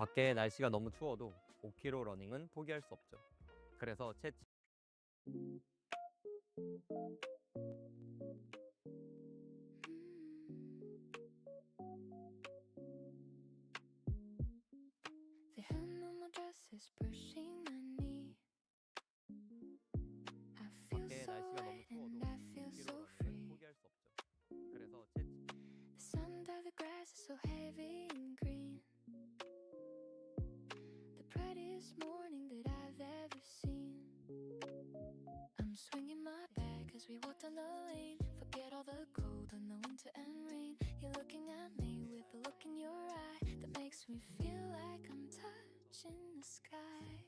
밖에 날씨가 너무 추워도 5km 러닝은 포기할 수 없죠. 그래서 채 The hem of my dress is brushing my knee. I feel 밖에 so 날씨가 너무 light 추워도 and I feel 5km so 러닝은 free. 포기할 수 없죠. 그래서 채 The sun that the grass is so heavy and green. The prettiest morning that I've ever seen. I'm swinging my bag as we walk down the lane. Forget all the cold and the winter and rain. You're looking at me with a look in your eye that makes me feel like I'm touching the sky.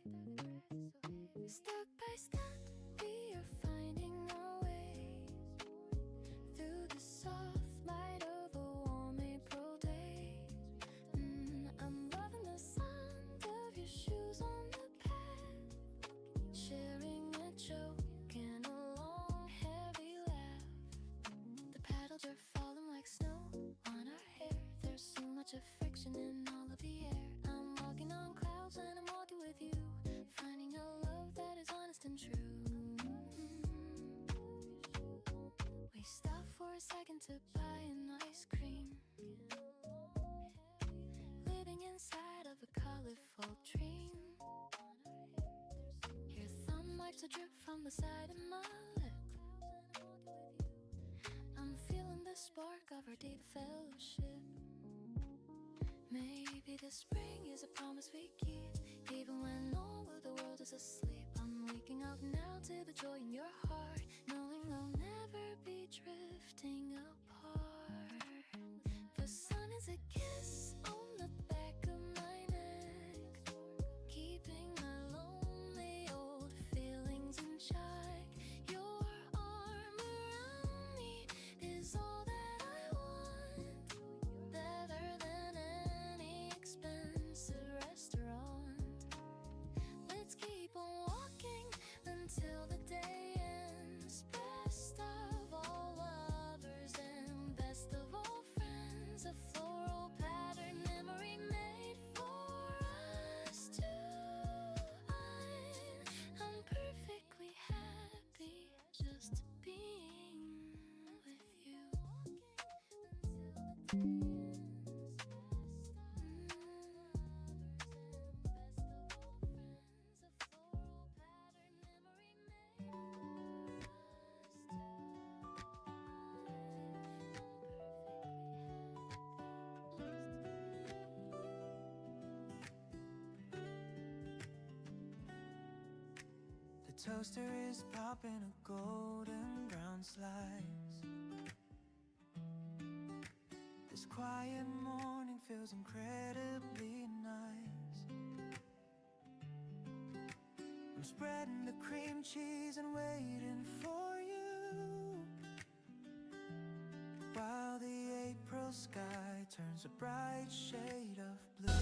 Step by step, we are finding our way through the soft light of a warm April day. I'm loving the sound of your shoes on the pad, sharing a joke and a long heavy laugh. The paddles are falling like snow on our hair. There's so much affection in all of the air. I'm walking on clouds and I'm walking with you, finding a love that is honest and true. We stop for a second to buy an ice cream, living inside of a colorful dream. Your thumb wipes a drip from the side of my lip. I'm feeling the spark of our deep fellowship. Maybe the spring is a promise we keep, even when all of the world is asleep. I'm waking up now to the joy in your heart, knowing we'll never be drifting apart. The sun is a kiss on the back of my neck, keeping my lonely old feelings in check. Your arm around me is all that I want, better than any expensive restaurant. Let's keep on walking until the day ends. Best of all lovers and best of all friends, a floral pattern memory made for us two. I'm perfectly happy just being with you. The toaster is popping a golden brown slice. This quiet morning feels incredibly nice. I'm spreading the cream cheese and waiting for you, while the April sky turns a bright shade of blue.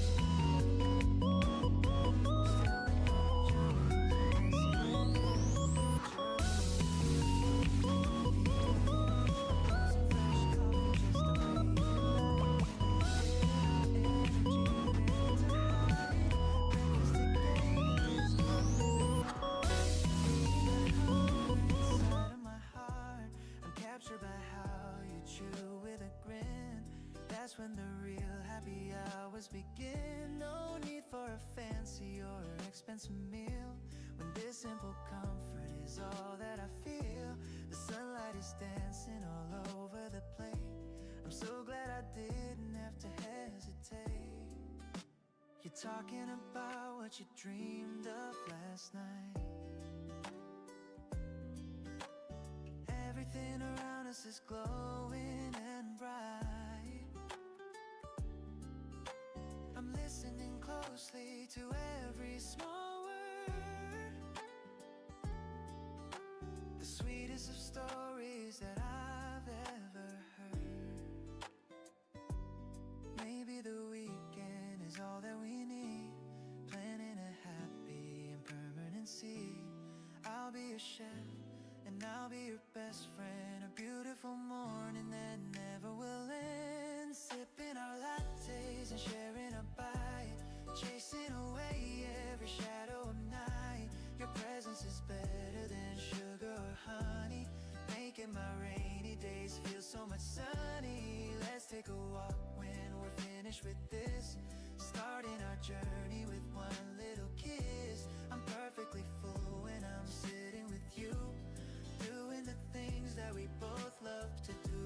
Captured by how you chew with a grin. That's when the real happy hours begin. No need for a fancy or expensive meal, when this simple comfort is all that I feel. The sunlight is dancing all over the plate. I'm so glad I didn't have to hesitate. You're talking about what you dreamed of last night. Everything around us is glowing and bright. I'm listening closely to every small word, the sweetest of stories that I've ever heard. Maybe the weekend is all that we need, planning a happy and permanency. I'll be your chef and I'll be your best friend. A beautiful morning that never will end. Sipping our lattes and sharing a bite, chasing away every shadow of night. Your presence is better than sugar or honey, making my rainy days feel so much sunny. Let's take a walk when we're finished with this, starting our journey with one little kiss. I'm perfectly full when I'm sitting with you, doing the things that we both love to do.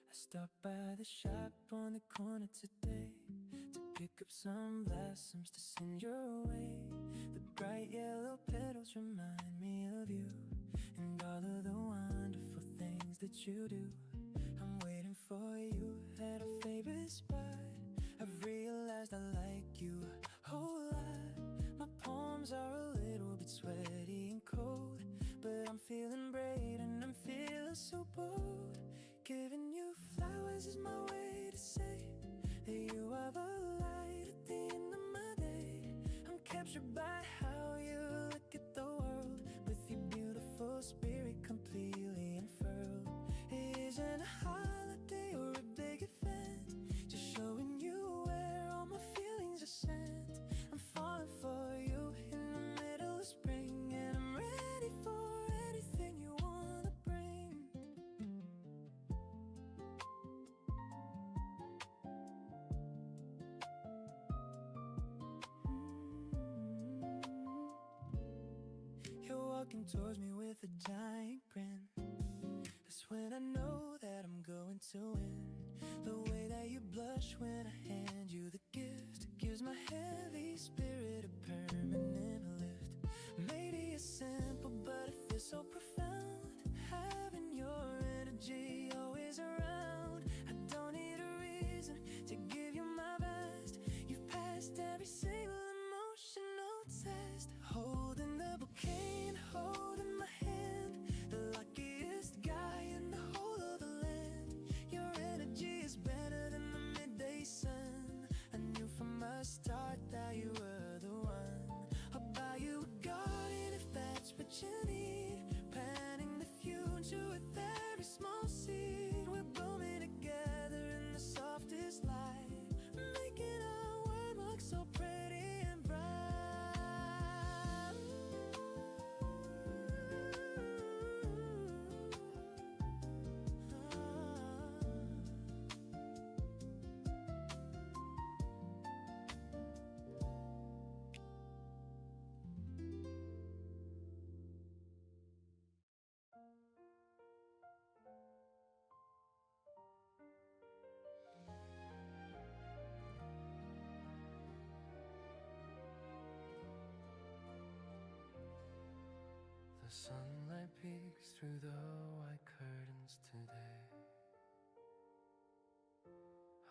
I stopped by the shop on the corner today to pick up some blossoms to send your way. The bright yellow petals remind me of you and all of the wonderful things that you do. I'm waiting for you at a favorite spot. I've realized I like you a whole lot. My palms are a little bit sweaty and cold, but I'm feeling brave and I'm feeling so bold. Giving you flowers is my way to say that you are the light at the end of my day. I'm captured by how you look at the world, with your beautiful spirit completely unfurled. It isn't a holiday or a big event, just showing you where all my feelings are sent. I'm falling for you in the middle of spring, and I'm ready for anything you wanna bring. You're walking towards me with a giant grin. That's when I know that I'm going to win. The way that you blush when I hand you the gift gives my heavy spirit a permanent lift. Maybe it's simple, but it feels so profound, having your energy always around. I don't need a reason to give you my best. You've passed every single emotional test. Holding the bouquet and holding my hand, the luckiest guy in the whole of the land. Your energy is better than the midday sun. I knew from the start that you were the one. I'll buy you a garden if that's what you need, planting the future with every small seed. We're blooming together in the softest light, making our world look so pretty and bright. The sunlight peeks through the white curtains today.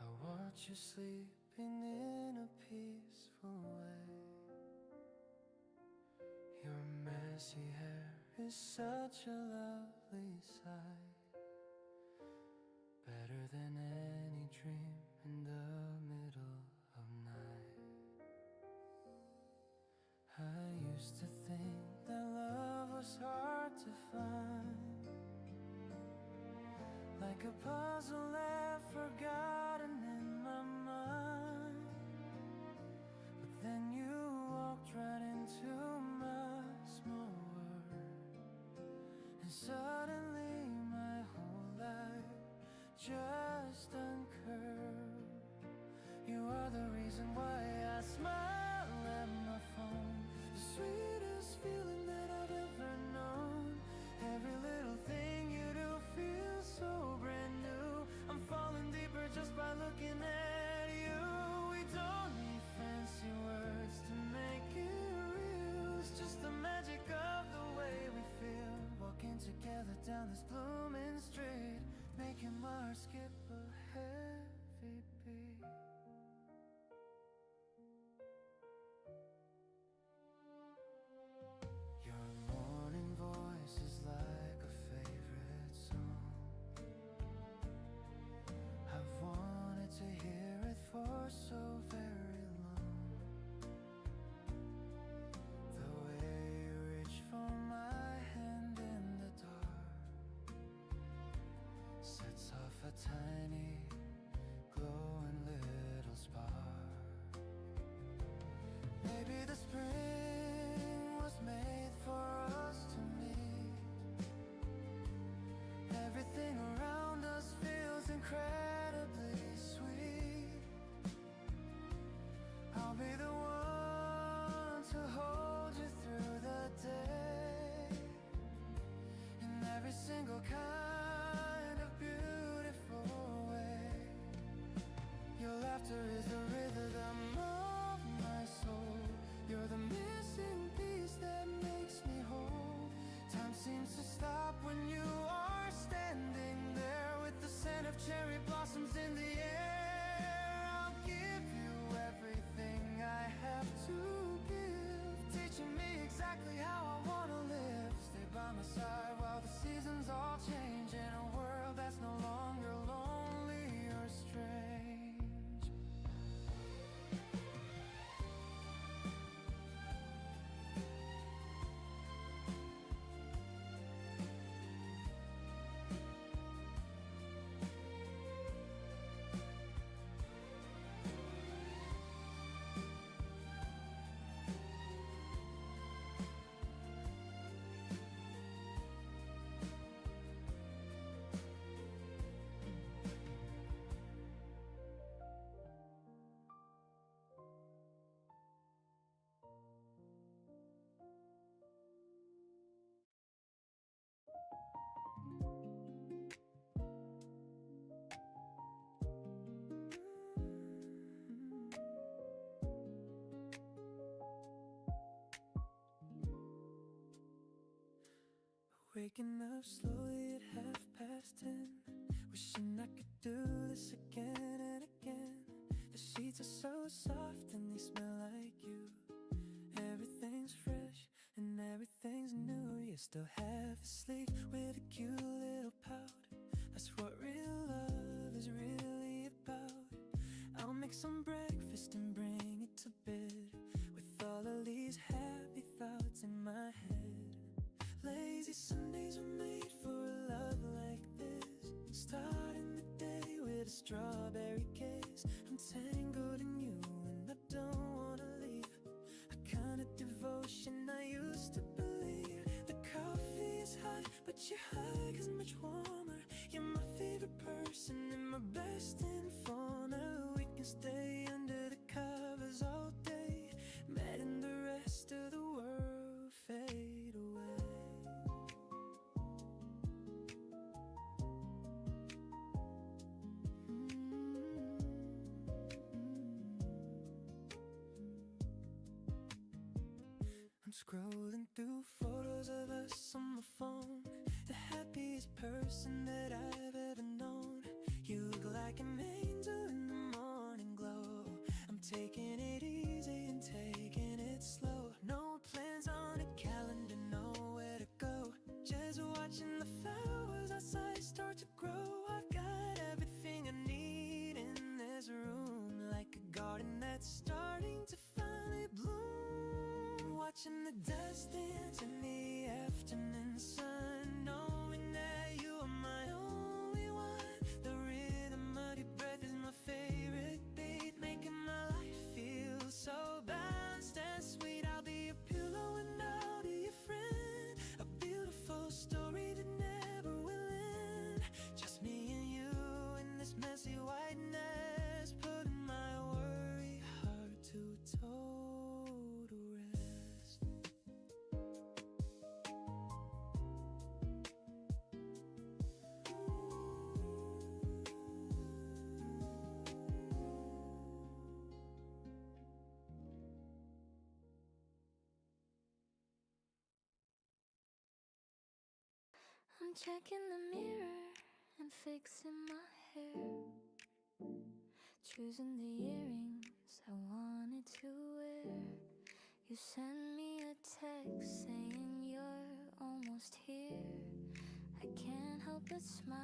I watch you sleeping in a peaceful way. Your messy hair is such a lovely sight, better than any dream in the middle of night. I used to think that love was hard to find, like a puzzle left forgotten in my mind. But then you walked right into my small world, and suddenly my whole life just uncurled. You are the reason why I smile at my phone, the sweetest feeling that I've ever known. Every little thing you do feels so brand new. I'm together down this blooming street, making my heart skip a heavy beat. Your morning voice is like a favorite song. I've wanted to hear it for so very long. The way you reach for my hand in the dark sets off a tiny glowing little spark. Maybe the spring was made for us to meet. Everything around us feels incredibly sweet. I'll be the one to hold you through the day, in every single kind of beautiful way. Your laughter is the rhythm of my soul. You're the missing piece that makes me whole. Time seems to stop when you are standing there, with the scent of cherry blossoms in the air. I'll give you everything I have to give, teaching me exactly how I wanna live. Stay by my side while the seasons all change, in a world that's no longer lonely or strange. Waking up slowly at 10:30, wishing I could do this again and again. The sheets are so soft and they smell like you. Everything's fresh and everything's new. You're still half asleep with a cute little pout. That's what real love is really about. I'll make some breakfast and bring it to bed, with all of these happy thoughts in my head. Lazy Sundays are made for a love like this, starting the day with a strawberry kiss. I'm tangled in you and I don't wanna leave. A kind of devotion I used to believe. The coffee is hot, but your hug is much warmer. You're my favorite person and my best informer. We can stay under the covers all day, letting the rest of the world fade away. I'm scrolling through photos of us on my phone, the happiest person that I've ever known. You look like an angel in the morning glow. I'm taking it easy and taking it slow. No plans on a calendar, nowhere to go. Just watching the flowers outside start to grow. I've got everything I need in this room, like a garden that's starting to finally bloom. Watching the dust dance in the afternoon sun, knowing that you are my only one. The rhythm of your breath is my favorite beat, making my life feel so balanced and sweet. I'll be a pillow and I'll be your friend, a beautiful story that never will end. Just me and you in this messy whiteness, putting my worry heart to total rest. I'm checking the mirror and fixing my hair, choosing the earrings I wanted to wear. You send me a text saying you're almost here. I can't help but smile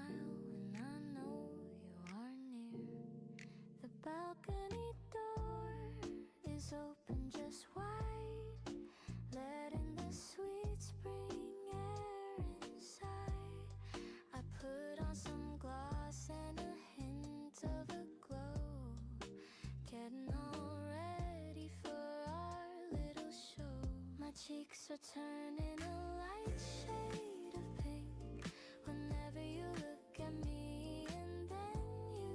when I know you are near. The balcony door is open just wide, letting the sweet spring air inside. I put on some gloss and a hint of a glow, getting all ready for our little show. My cheeks are turning a light shade of pink whenever you look at me, and then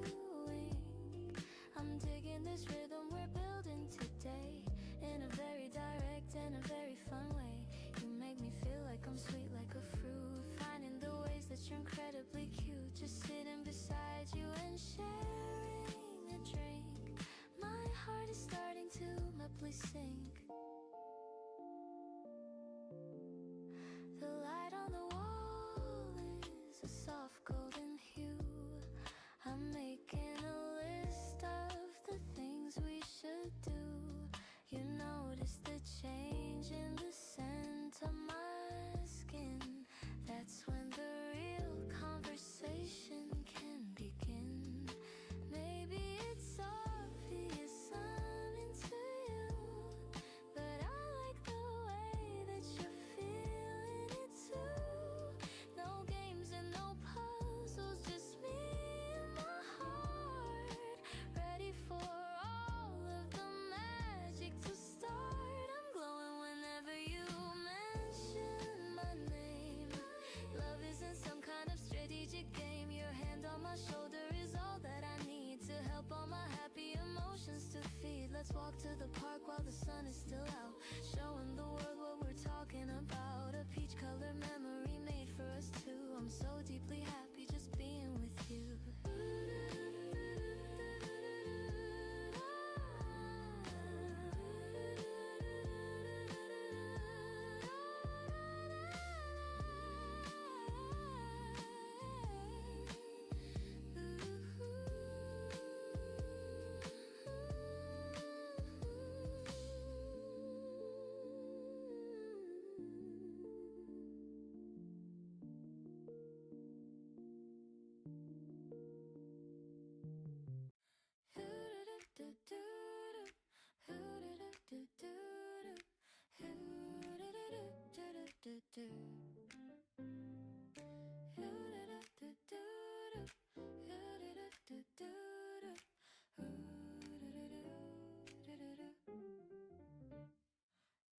you wink. I'm digging this rhythm we're building today, in a very direct and a very fun way. You make me feel like I'm sweet like a fruit, finding the ways that you're incredibly cute. Just sitting beside you and sharing a drink. My heart is starting to madly sink. The light on the wall is a soft golden hue. I'm making a list of the things we should do. You notice the change in the scent of my skin. That's when the real conversation can begin. Maybe it's obvious I'm into you, but I like the way that you're feeling it too. No games and no puzzles, just me and my heart, ready for all of the magic to start. I'm glowing whenever you mention my name. Love isn't some kind of strategic game. Your hand on my shoulder is all that I need to help all my happy emotions to feed. Let's walk to the park while the sun is still out, showing the world what we're talking about. A peach colored memory made for us two. I'm so deeply happy just being with you.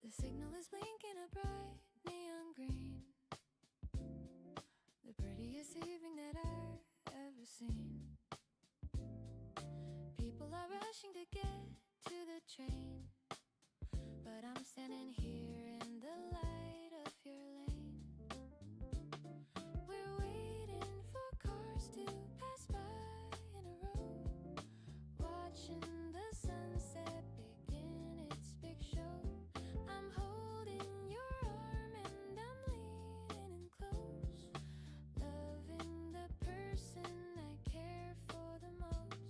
The signal is blinking a bright neon green, the prettiest evening that I've ever seen. People are rushing to get to the train, but I'm standing here in the light of your lane. We're waiting for cars to pass by in a row, watching the sunset begin its big show. I'm holding your arm and I'm leaning in close, loving the person I care for the most.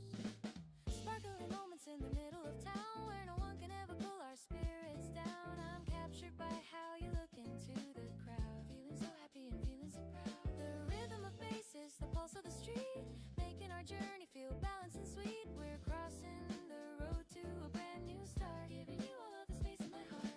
Sparkling moments in the middle of town where no one can ever pull our spirits down. I'm captured by how you look into the crowd, feeling so happy and feeling so proud. The rhythm of bass is the pulse of the street, making our journey feel balanced and sweet. We're crossing the road to a brand new start, giving you all of the space in my heart.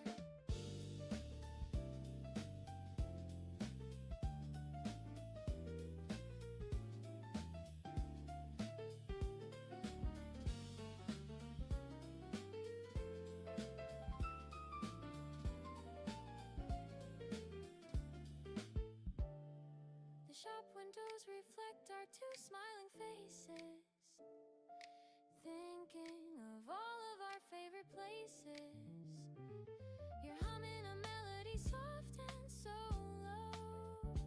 The shop windows reflect our two smiling faces, thinking of all of our favorite places. You're humming a melody soft and so low,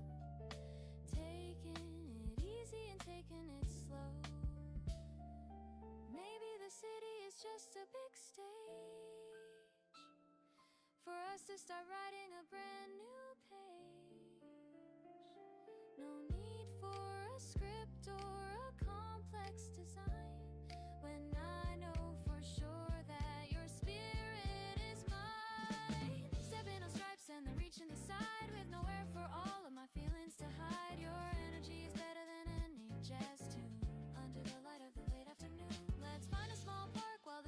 taking it easy and taking it slow. Maybe the city is just a big stage for us to start writing a brand new page. all